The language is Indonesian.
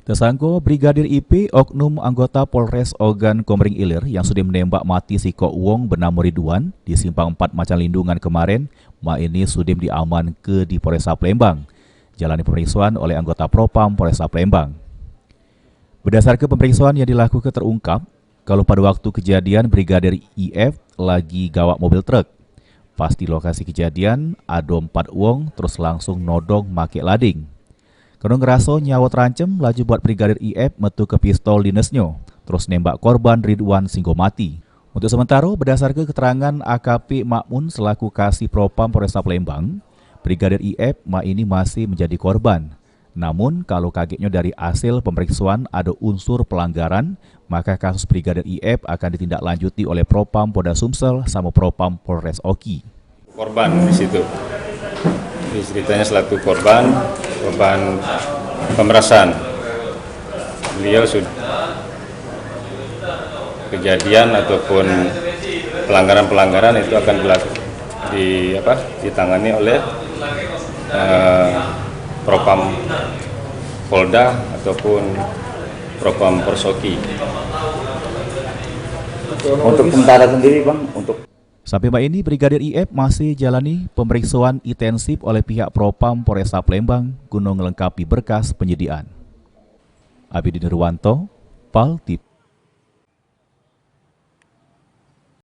Tersangka Brigadir IP, oknum anggota Polres Ogan Komering Ilir yang sudah menembak mati si Kok Wong bernama Ridwan di Simpang 4 Macan Lindungan kemarin, ini sudah diaman ke di Polresta Palembang. Jalani pemeriksaan oleh anggota Propam Polresta Palembang. Berdasarkan pemeriksaan yang dilakukan terungkap, kalau pada waktu kejadian Brigadir IF lagi gawak mobil truk. Pas di lokasi kejadian, ada 4 wong terus langsung nodong make lading. Karena ngeraso nyawa terancam, laju buat Brigadir IF metu ke pistol dinasnya, terus nembak korban Ridwan singgo mati. Untuk sementara, berdasarkan keterangan AKP Makmun selaku Kasih Propam Polresta Palembang, Brigadir IF ini masih menjadi korban. Namun, kalau kagetnya dari hasil pemeriksaan ada unsur pelanggaran, maka kasus Brigadir IF akan ditindaklanjuti oleh Propam Polda Sumsel sama Propam Polres Oki. Korban di situ. Ini ceritanya selaku korban pemerasan. Beliau sudah kejadian ataupun pelanggaran-pelanggaran itu akan ditangani oleh Propam Polda ataupun Propam Persoki. Untuk sementara sendiri, Bang, Sampai ini Brigadir IF masih jalani pemeriksaan intensif oleh pihak Propam Polresta Palembang guna melengkapi berkas penyidikan. Abidin Nurwanto, Paltip.